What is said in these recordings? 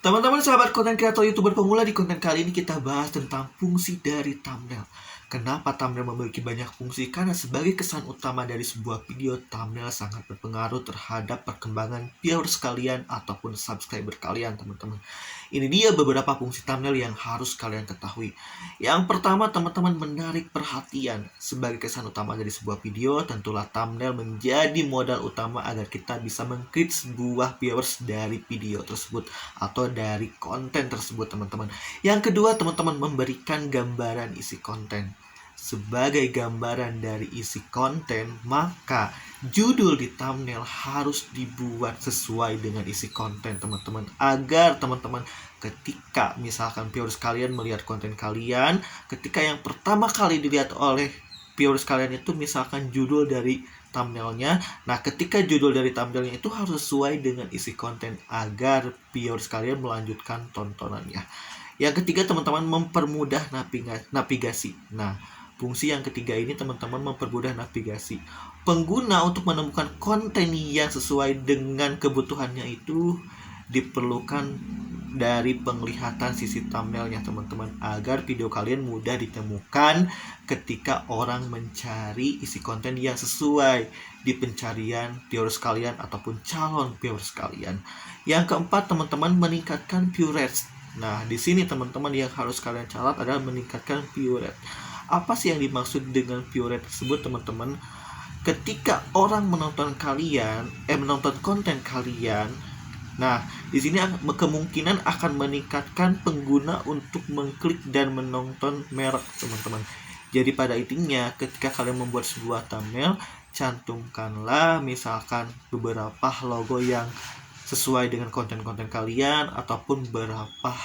Teman-teman sahabat konten kreator YouTuber pemula, di konten kali ini kita bahas tentang fungsi dari thumbnail. Kenapa thumbnail memiliki banyak fungsi? Karena sebagai kesan utama dari sebuah video, thumbnail sangat berpengaruh terhadap perkembangan viewers kalian ataupun subscriber kalian, teman-teman. Ini dia beberapa fungsi thumbnail yang harus kalian ketahui. Yang pertama, teman-teman, menarik perhatian. Sebagai kesan utama dari sebuah video, tentulah thumbnail menjadi modal utama agar kita bisa mengklik sebuah viewers dari video tersebut atau dari konten tersebut, teman-teman. Yang kedua, teman-teman, memberikan gambaran isi konten. Sebagai gambaran dari isi konten, maka judul di thumbnail harus dibuat sesuai dengan isi konten, teman-teman, agar teman-teman ketika misalkan viewers kalian melihat konten kalian, ketika yang pertama kali dilihat oleh viewers kalian itu misalkan judul dari thumbnailnya. Nah, ketika judul dari thumbnailnya itu harus sesuai dengan isi konten agar viewers kalian melanjutkan tontonannya. Yang ketiga, teman-teman, mempermudah navigasi. Nah, fungsi yang ketiga ini, teman-teman, mempermudah navigasi. Pengguna untuk menemukan konten yang sesuai dengan kebutuhannya itu diperlukan dari penglihatan sisi thumbnailnya, teman-teman, agar video kalian mudah ditemukan ketika orang mencari isi konten yang sesuai di pencarian viewers kalian ataupun calon viewers kalian. Yang keempat, teman-teman, meningkatkan view rate. Nah, di sini teman-teman yang harus kalian catat adalah meningkatkan view rate. Apa sih yang dimaksud dengan view rate tersebut, teman-teman? Ketika orang menonton konten kalian, nah, di sini kemungkinan akan meningkatkan pengguna untuk mengklik dan menonton merek, teman-teman. Jadi pada intinya, ketika kalian membuat sebuah thumbnail, cantumkanlah misalkan beberapa logo yang sesuai dengan konten-konten kalian ataupun beberapa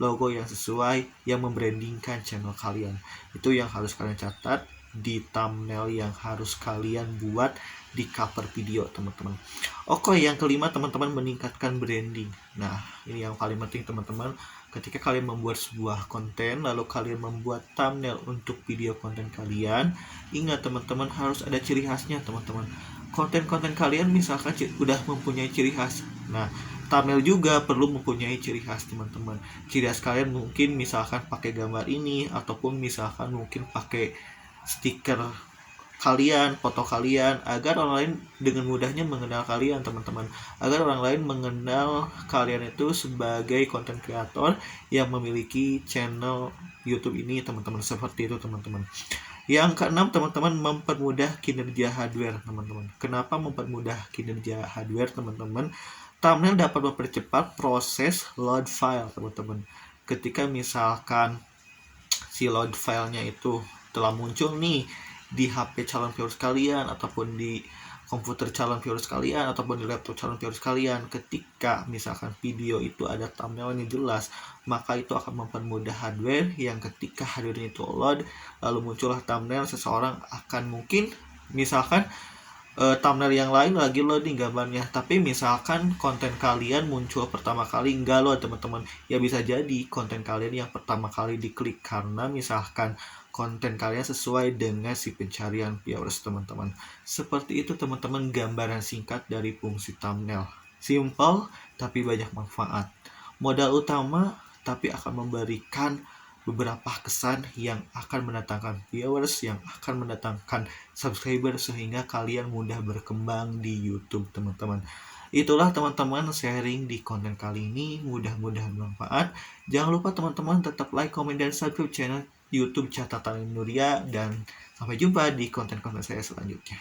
logo yang sesuai yang membrandingkan channel kalian. Itu yang harus kalian catat di thumbnail yang harus kalian buat di cover video, teman-teman. Oke, yang kelima, teman-teman, meningkatkan branding. Nah, ini yang paling penting, teman-teman. Ketika kalian membuat sebuah konten, lalu kalian membuat thumbnail untuk video konten kalian, ingat, teman-teman, harus ada ciri khasnya, teman-teman. Konten-konten kalian misalkan udah mempunyai ciri khas. Nah, thumbnail juga perlu mempunyai ciri khas, teman-teman. Ciri khas kalian mungkin misalkan pakai gambar ini, ataupun misalkan mungkin pakai stiker kalian, foto kalian, agar orang lain dengan mudahnya mengenal kalian, teman-teman. Agar orang lain mengenal kalian itu sebagai konten kreator yang memiliki channel YouTube ini, teman-teman. Seperti itu, teman-teman. Yang keenam, teman-teman, mempermudah kinerja hardware, teman-teman. Kenapa mempermudah kinerja hardware, teman-teman? Thumbnail dapat mempercepat proses load file, teman-teman. Ketika misalkan si load filenya itu telah muncul nih di HP calon viewers kalian ataupun di komputer calon viewers kalian ataupun di laptop calon viewers kalian, ketika misalkan video itu ada thumbnailnya jelas, maka itu akan mempermudah hardware yang ketika hardware itu load lalu muncullah thumbnail, seseorang akan mungkin misalkan thumbnail yang lain lagi loading gambarnya, tapi misalkan konten kalian muncul pertama kali enggak load, teman-teman. Ya bisa jadi konten kalian yang pertama kali diklik karena misalkan konten kalian sesuai dengan si pencarian viewers, teman-teman. Seperti itu, teman-teman, gambaran singkat dari fungsi thumbnail. Simple tapi banyak manfaat. Modal utama tapi akan memberikan beberapa kesan yang akan mendatangkan viewers, yang akan mendatangkan subscriber, sehingga kalian mudah berkembang di YouTube, teman-teman. Itulah, teman-teman, sharing di konten kali ini, mudah-mudahan bermanfaat. Jangan lupa, teman-teman, tetap like, komen, dan subscribe channel YouTube Catatan Nuria, dan sampai jumpa di konten-konten saya selanjutnya.